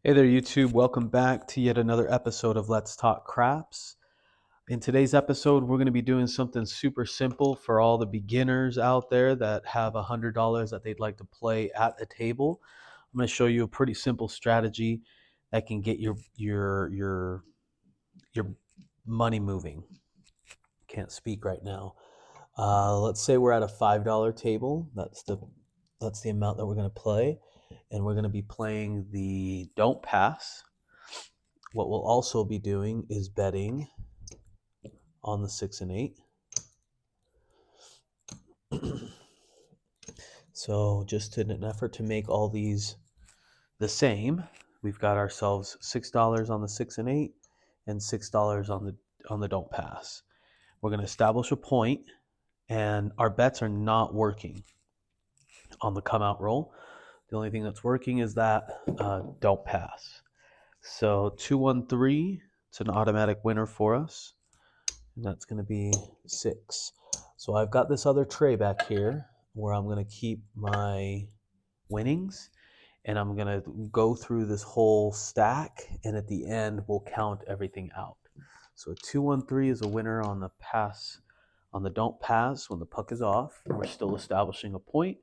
Hey there, YouTube. Welcome back to yet another episode of Let's Talk Craps. In today's episode, we're going to be doing something super simple for all the beginners out there that have $100 that they'd like to play at the table. I'm going to show you a pretty simple strategy that can get your money moving. Can't speak right now. Let's say we're at a $5 table. That's the amount that we're going to play, and we're going to be playing the Don't Pass. What we'll also be doing is betting on the 6 and 8. So just in an effort to make all these the same, we've got ourselves $6 on the 6 and 8 and $6 on the Don't Pass. We're going to establish a point, and our bets are not working on the come out roll. The only thing that's working is that Don't Pass. So 2-1-3, it's an automatic winner for us, and that's going to be 6. So I've got this other tray back here where I'm going to keep my winnings, and I'm going to go through this whole stack, and at the end we'll count everything out. So 2-1-3 is a winner on the pass, on the Don't Pass when the puck is off. We're still establishing a point.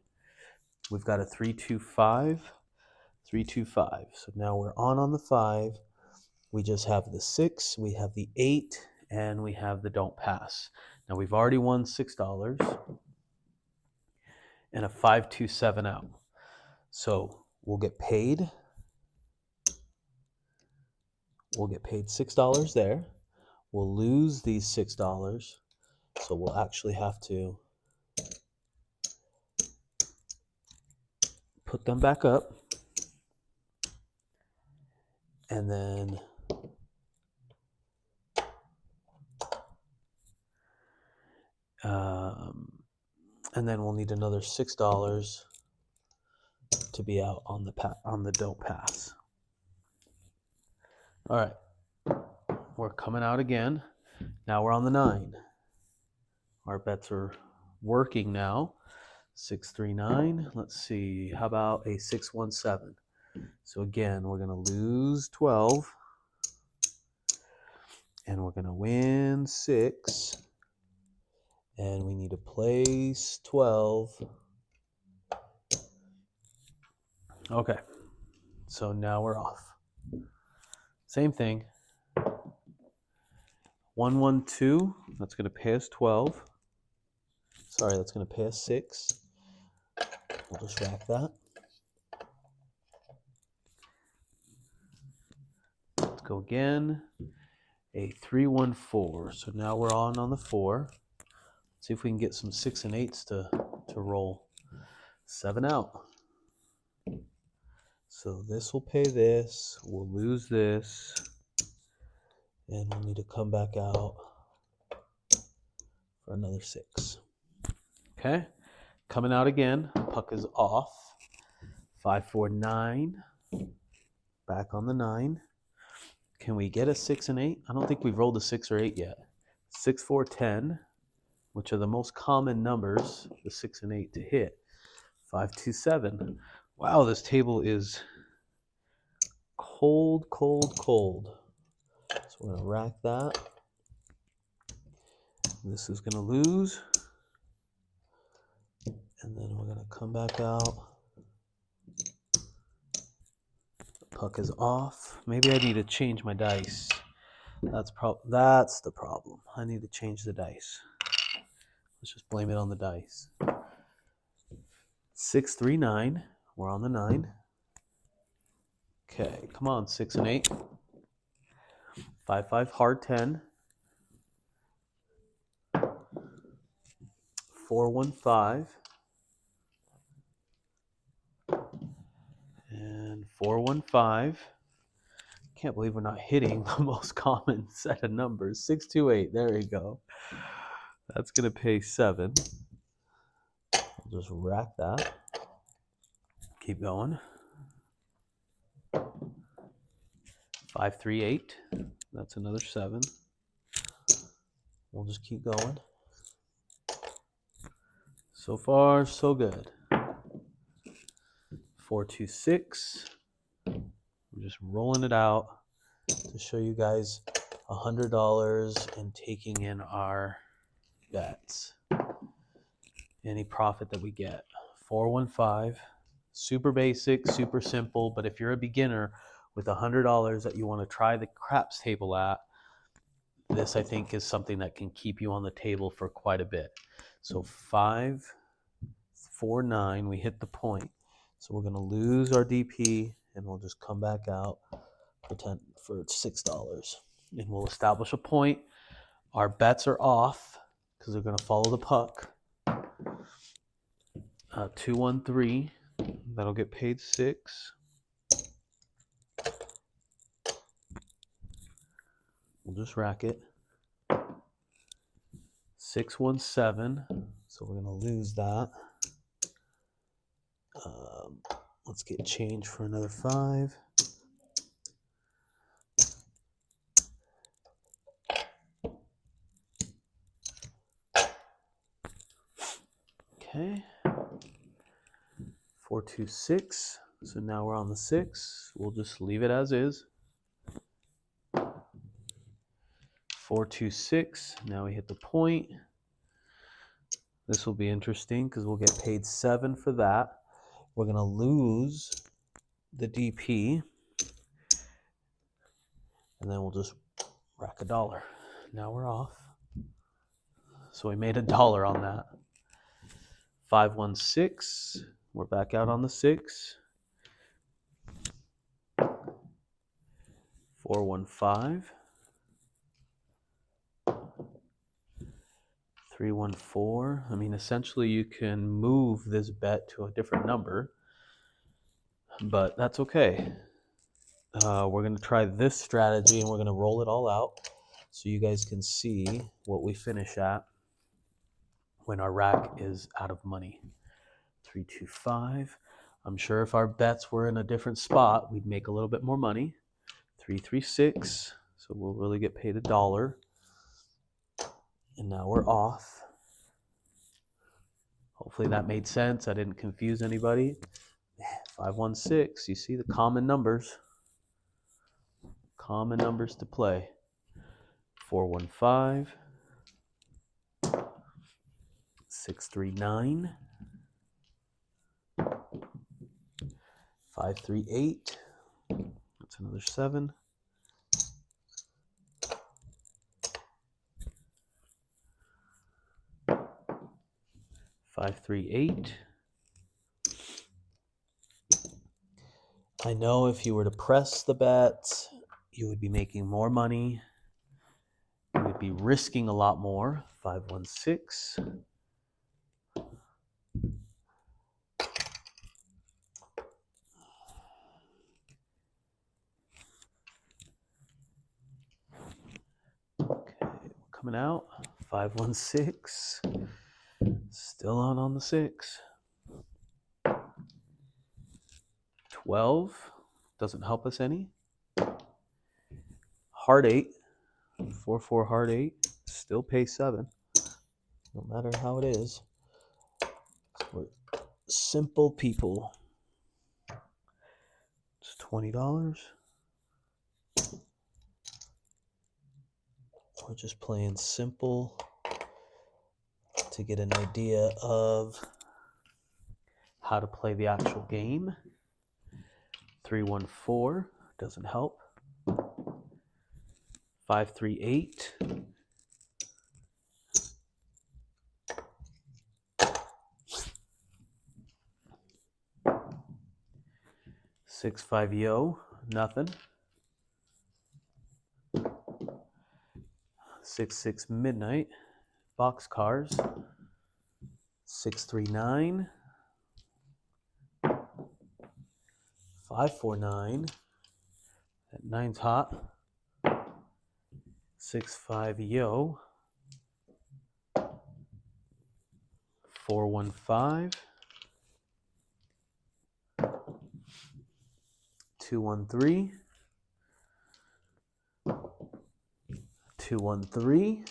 We've got a 3-2-5. 3-2-5. So now we're on the 5. We just have the 6, we have the 8, and we have the Don't Pass. Now we've already won $6 and a 5-2-7 out. So we'll get paid. We'll get paid $6 there. We'll lose these $6. So we'll actually have to put them back up. And then we'll need another $6 to be out on the Don't Pass. All right, we're coming out again. Now we're on the 9. Our bets are working now. 6-3-9. Let's see. How about a 6-1-7? So again, we're going to lose 12, and we're going to win 6, and we need to place 12. Okay, so now we're off. Same thing. 1-1-2. That's going to pay us 12. Sorry, that's going to pay us 6. We'll just rack that. Let's go again. A 3-1-4. So now we're on the 4. See if we can get some 6 and 8s to roll. 7 out. So this will pay this. We'll lose this. And we'll need to come back out for another 6. Okay. Coming out again. Puck is off. 5-4-9. Back on the 9. Can we get a 6 and 8? I don't think we've rolled a 6 or 8 yet. 6-4-10, which are the most common numbers, the 6 and 8 to hit. 5-2-7. Wow, this table is cold, cold, cold. So we're going to rack that. This is going to lose. And then we're going to come back out. The puck is off. Maybe I need to change my dice. That's the problem. I need to change the dice. Let's just blame it on the dice. 6-3-9. We're on the 9. Okay, come on, 6 and 8. 5-5 hard 10. 4-1-5. And 4-1-5. Can't believe we're not hitting the most common set of numbers. 6-2-8. There we go. That's going to pay 7. I'll just rack that. Keep going. 5-3-8. That's another 7. We'll just keep going. So far, so good. 4-2-6. I'm just rolling it out to show you guys $100 and taking in our bets. Any profit that we get. 415. Super basic, super simple, but if you're a beginner with $100 that you want to try the craps table at, this I think is something that can keep you on the table for quite a bit. So 549, we hit the point. So we're going to lose our DP and we'll just come back out for $6. And we'll establish a point. Our bets are off because they're going to follow the puck. 213, that'll get paid 6. We'll just rack it. 617, so we're going to lose that. Let's get change for another 5. Okay. 426. So now we're on the 6. We'll just leave it as is. 426. Now we hit the point. This will be interesting because we'll get paid 7 for that. We're going to lose the DP. And then we'll just rack $1. Now we're off. So we made $1 on that. 516. We're back out on the 6. 415. 314. I mean, essentially you can move this bet to a different number, but that's okay. We're going to try this strategy and we're going to roll it all out so you guys can see what we finish at when our rack is out of money. 325. I'm sure if our bets were in a different spot, we'd make a little bit more money. 336. So we'll really get paid $1. And now we're off. Hopefully that made sense. I didn't confuse anybody. 516. You see the common numbers. Common numbers to play. 415. 639. 538. That's another 7. 538. I know if you were to press the bet, you would be making more money. You would be risking a lot more. 516. Okay, coming out. 516. Still on the 6. 12. Doesn't help us any. Heart 8. 4-4 heart 8. Still pay 7. No matter how it is. We're simple people. It's $20. We're just playing simple to get an idea of how to play the actual game. 314 doesn't help. 538. 6-5 nothing. 6-6 midnight, box cars. 639. 549. That 9's hot. 6-5 415. 213. 213.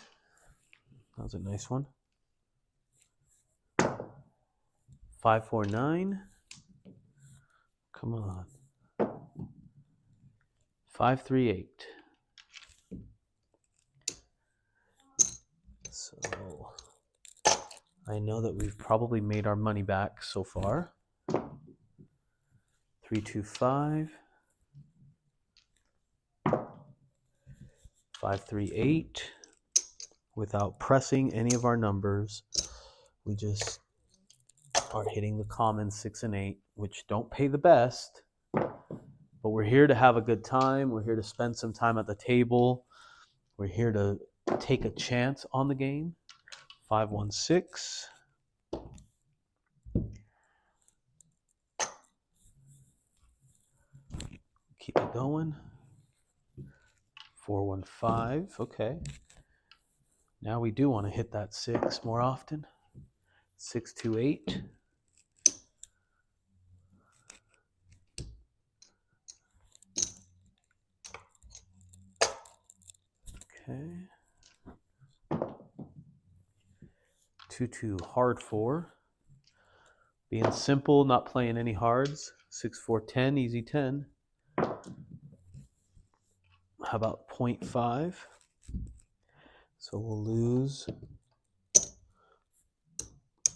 That was a nice one. 549. Come on. 538. So I know that we've probably made our money back so far. 325. 538. Without pressing any of our numbers, we just are hitting the common 6 and 8, which don't pay the best, but we're here to have a good time. We're here to spend some time at the table. We're here to take a chance on the game. 516. Keep it going. 415. Okay. Now we do want to hit that 6 more often. 628. Okay. 2-2 hard 4. Being simple, not playing any hards. 6-4-10, easy 10. How about 0.5? So we'll lose.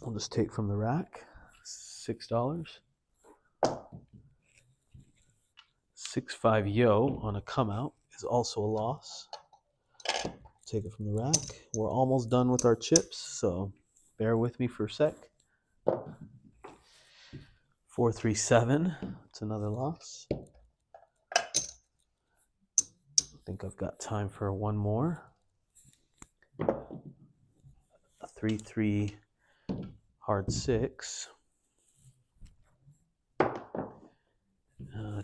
We'll just take from the rack. $6. 6-5 yo on a come out is also a loss. Take it from the rack. We're almost done with our chips, so bear with me for a sec. 4-3-7. It's another loss. I think I've got time for one more. A 3-3 hard 6.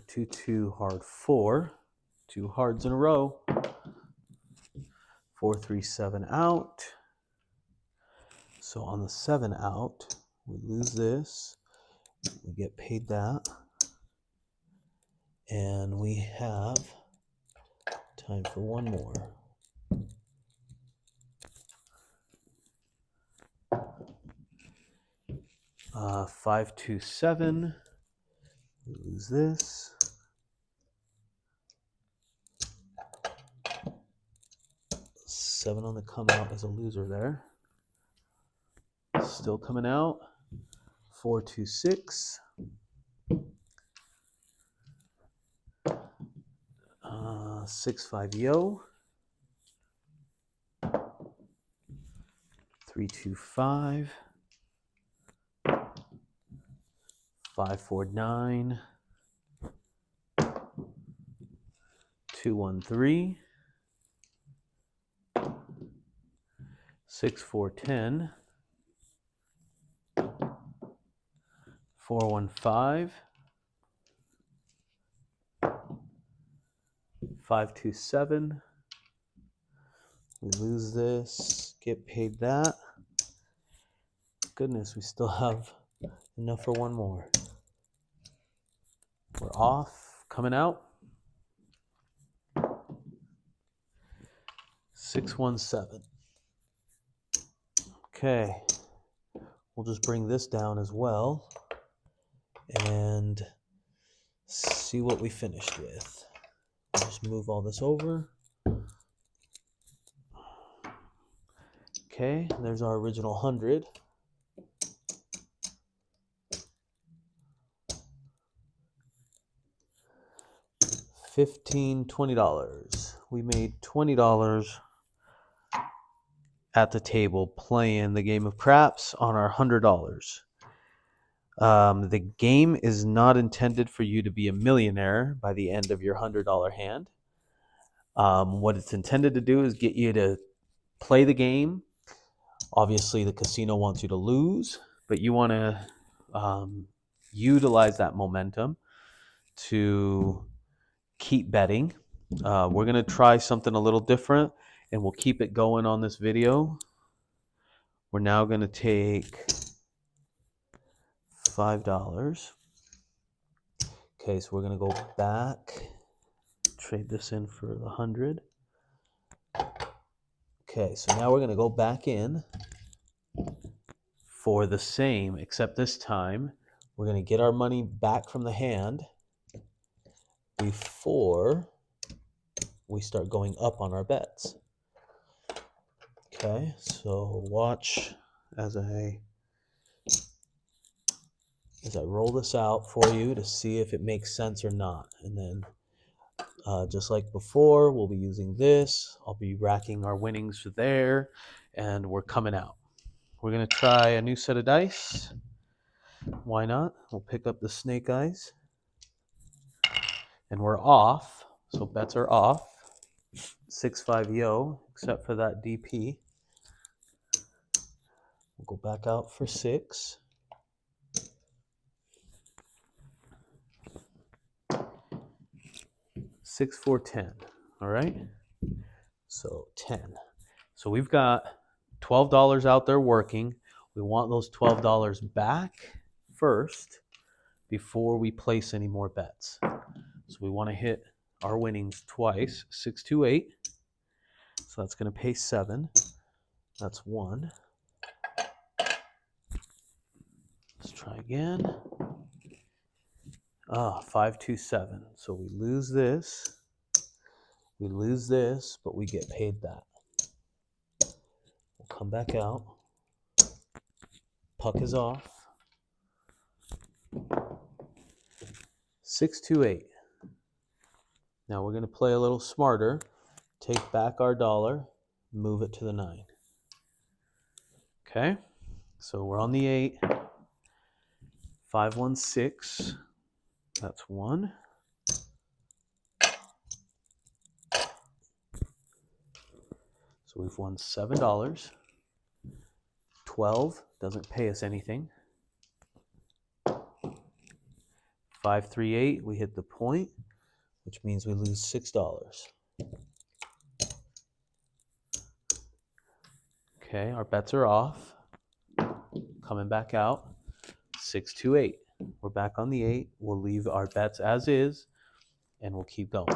2-2 hard 4. 2 hards in a row. 4-3-7 out. So on the 7 out, we lose this. We get paid that. And we have time for one more. Uh, 5-2-7. We lose this. Seven on the come out is a loser there. Still coming out. 4-2-6. 6-5 yo. 3-2-5. 5-4-9. 2-1-3. 6-4-10. 4-1-5. 5-2-7. We lose this. Get paid that. Goodness, we still have enough for one more. We're off. Coming out. 6-1-7. Okay. We'll just bring this down as well and see what we finished with. We'll just move all this over. Okay, there's our original 100. $15, $20. We made $20 at the table playing the game of craps on our $100. The game is not intended for you to be a millionaire by the end of your $100 hand. What it's intended to do is get you to play the game. Obviously, the casino wants you to lose, but you want to utilize that momentum to keep betting. We're going to try something a little different, and we'll keep it going on this video. We're now going to take $5. Okay, so we're going to go back, trade this in for the 100. Okay, so now we're going to go back in for the same, except this time we're going to get our money back from the hand before we start going up on our bets. Okay, so watch as I roll this out for you to see if it makes sense or not. And then just like before, we'll be using this. I'll be racking our winnings there, and we're coming out. We're going to try a new set of dice. Why not? We'll pick up the snake eyes. And we're off. So bets are off. 6-5 yo, except for that DP. We'll go back out for 6. Six, 4, 10. All right. So 10. So we've got $12 out there working. We want those $12 back first before we place any more bets. So we want to hit our winnings twice. 6, 2, 8. So that's going to pay 7. That's 1. Let's try again. 5, 2, 7. So we lose this. We lose this, but we get paid that. We'll come back out. Puck is off. 6, 2, 8. Now we're going to play a little smarter. Take back our dollar, move it to the 9. Okay, so we're on the 8. 5, 1, 6. That's 1. So we've won $7. 12 doesn't pay us anything. 5, 3, 8. We hit the point, which means we lose $6. Okay, our bets are off. Coming back out. 6, 2, 8. We're back on the 8. We'll leave our bets as is, and we'll keep going.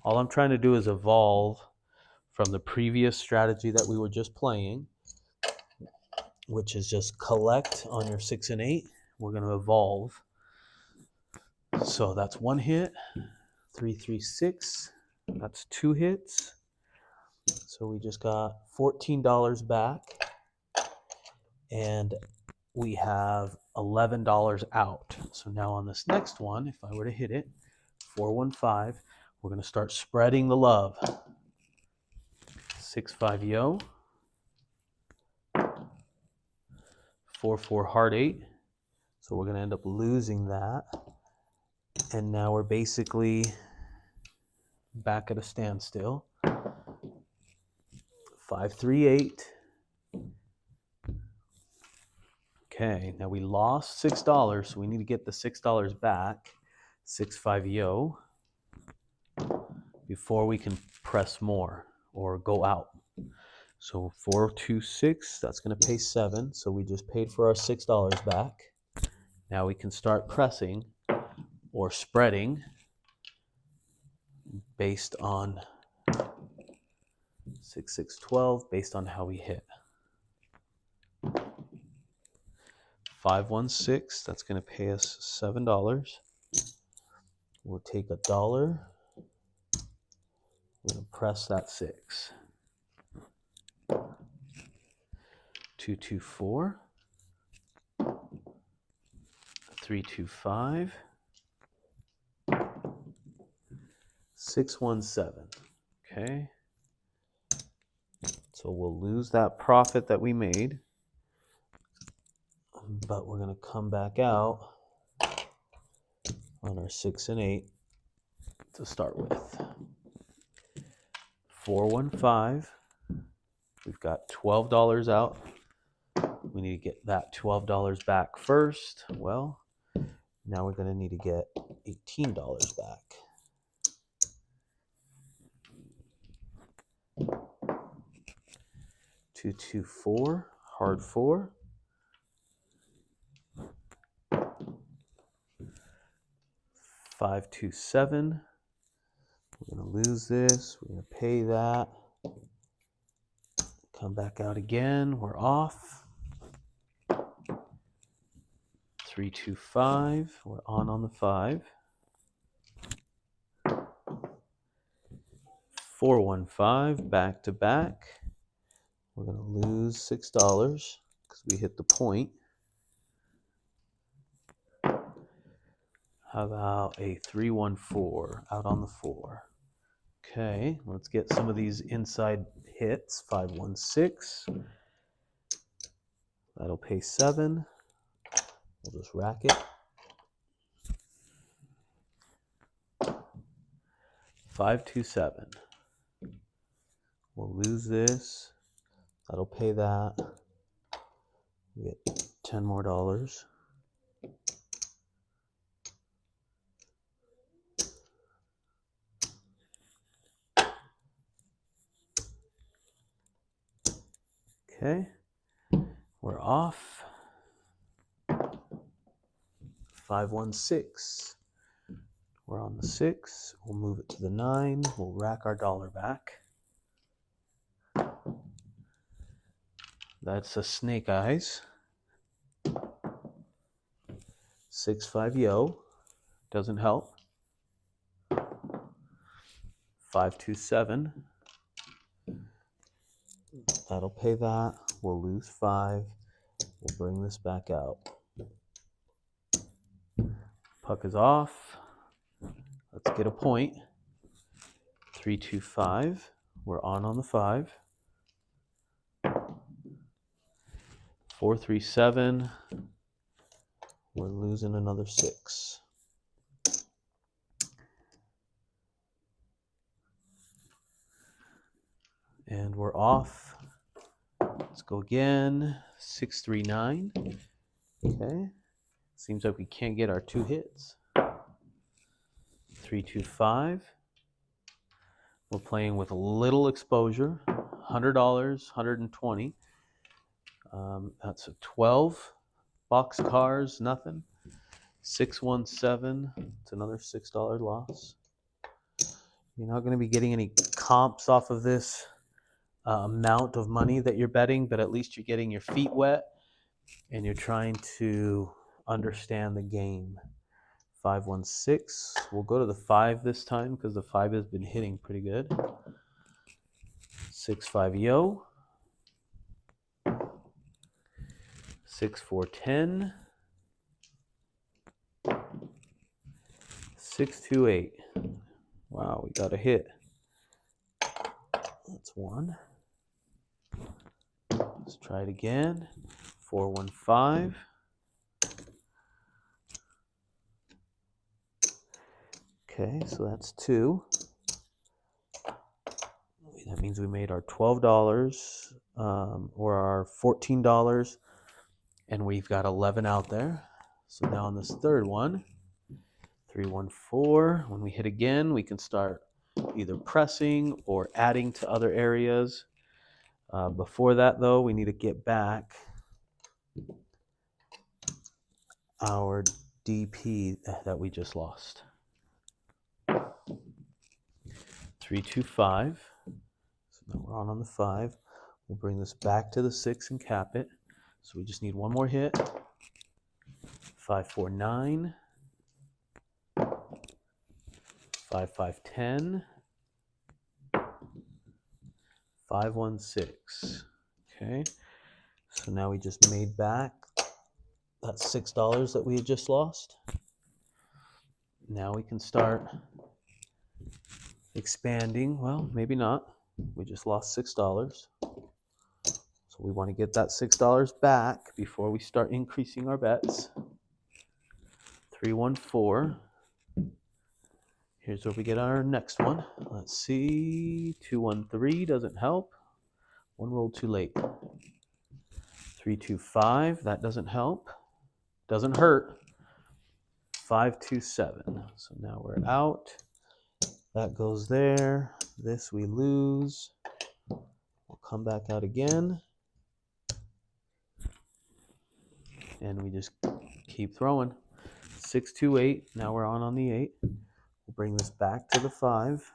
All I'm trying to do is evolve from the previous strategy that we were just playing, which is just collect on your 6 and 8. We're going to evolve. So that's 1 hit. 3, 3, 6. That's 2 hits. So we just got $14 back. And we have $11 out. So now on this next one, if I were to hit it, 4, 1, 5, we're going to start spreading the love. 6, 5 yo. 4, 4 heart 8. So we're going to end up losing that. And now we're basically back at a standstill. 5, 3, 8. Okay, now we lost $6, so we need to get the $6 back. 6, 5 yo. Before we can press more or go out. So 4, 2, 6, that's going to pay 7. So we just paid for our $6 back. Now we can start pressing or spreading based on 6, 6, 12, based on how we hit. 5, 1, 6, that's going to pay us $7. We'll take $1. We're going to press that 6. 2, 2, 4. 3, 2, 5. 6, 1, 7. Okay. So we'll lose that profit that we made, but we're going to come back out on our 6 and 8 to start with. 4, 1, 5. We've got $12 out. We need to get that $12 back first. Well, now we're going to need to get $18 back. 2, 2, 4, hard 4. 5, 2, 7. We're going to lose this. We're going to pay that. Come back out again. We're off. 3, 2, 5. We're on the 5. 415 back to back. We're going to lose $6 because we hit the point. How about a 314 out on the 4? Okay, let's get some of these inside hits. 516. That'll pay 7. We'll just rack it. 527. We'll lose this. That'll pay that. We get $10 more. Okay, we're off. 516. We're on the 6. We'll move it to the 9. We'll rack our dollar back. That's a snake eyes. 6-5 yo. Doesn't help. 527. That'll pay that. We'll lose 5. We'll bring this back out. Puck is off. Let's get a point. 325. We're on the 5. 437. We're losing another 6. And we're off. Let's go again. 639. Okay. Seems like we can't get our 2 hits. 325. We're playing with a little exposure. $100, 120. That's a 12. Box cars, nothing. 617. It's another $6 loss. You're not going to be getting any comps off of this amount of money that you're betting, but at least you're getting your feet wet and you're trying to understand the game. 516. We'll go to the 5 this time because the 5 has been hitting pretty good. 6-5 yo. 6-4-10. 6-2-8. Wow, we got a hit. That's 1. Let's try it again. 4-1-5. Okay, so that's 2. That means we made our $12 or our $14, and we've got 11 out there. So now on this third one, 314. When we hit again, we can start either pressing or adding to other areas. Before that, though, we need to get back our DP that we just lost. 325. So now we're on the 5. We'll bring this back to the 6 and cap it. So we just need one more hit. 549. 5-5-10. 516. Okay. So now we just made back that $6 that we had just lost. Now we can start expanding. Well, maybe not. We just lost $6. So we want to get that $6 back before we start increasing our bets. 314. Here's where we get our next one. Let's see. 213 doesn't help. One roll too late. 325. That doesn't help. Doesn't hurt. 527. So now we're out. That goes there. This we lose. We'll come back out again. And we just keep throwing. 628. Now we're on the 8. We'll bring this back to the 5.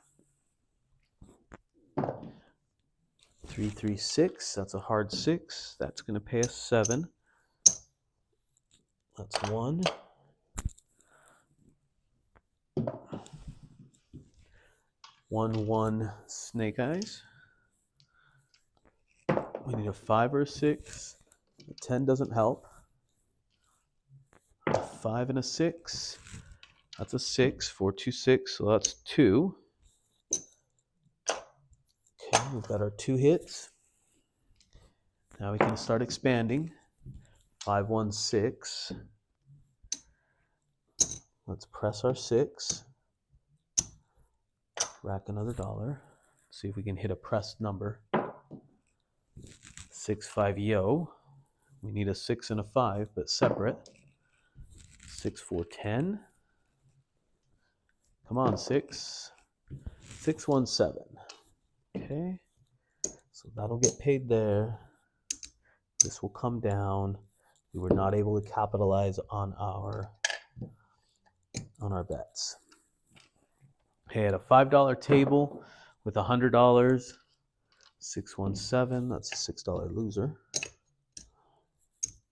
336. That's a hard 6. That's going to pay us 7. That's 1. 1-1 snake eyes. We need a 5 or a 6. A 10 doesn't help. A 5 and a 6. That's a 6. 4, 2, 6. So that's 2. Okay, we've got our 2 hits. Now we can start expanding. 5, 1, 6. Let's press our 6. Rack another dollar. See if we can hit a pressed number. 6, 5, yo. We need a 6 and a 5, but separate. 6, 4, 10. Come on, 6. 6, 1, 7. Okay. So that'll get paid there. This will come down. We were not able to capitalize on our bets. Hey, at a $5 table with $100, 617, that's a $6 loser.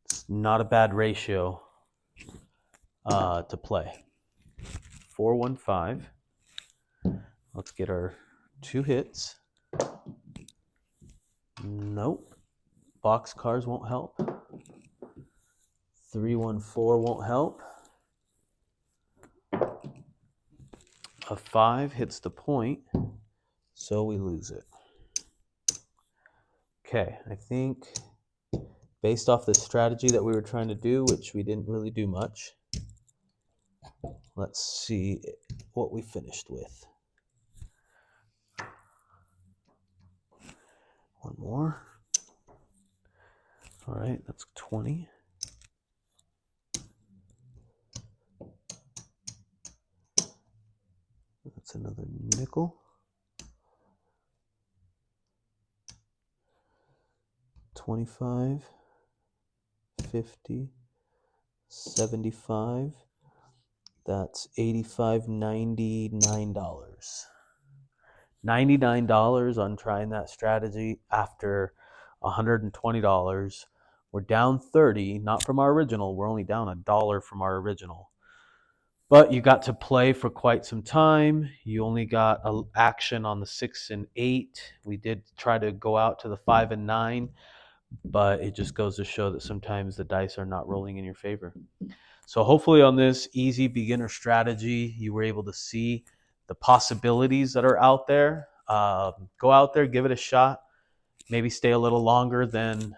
It's not a bad ratio to play. 415. Let's get our 2 hits. Nope. Box cars won't help. 314 won't help. A 5 hits the point, so we lose it. Okay, I think based off the strategy that we were trying to do, which we didn't really do much, let's see what we finished with. One more. All right, that's 20. That's another nickel. 25, 50, 75. That's $85, $99. $99 on trying that strategy after $120. We're down 30, not from our original. We're only down $1 from our original. But you got to play for quite some time. You only got action on the 6 and 8. We did try to go out to the 5 and 9, but it just goes to show that sometimes the dice are not rolling in your favor. So hopefully on this easy beginner strategy, you were able to see the possibilities that are out there. Go out there, give it a shot. Maybe stay a little longer than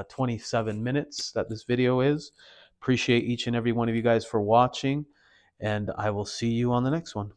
27 minutes that this video is. Appreciate each and every one of you guys for watching, and I will see you on the next one.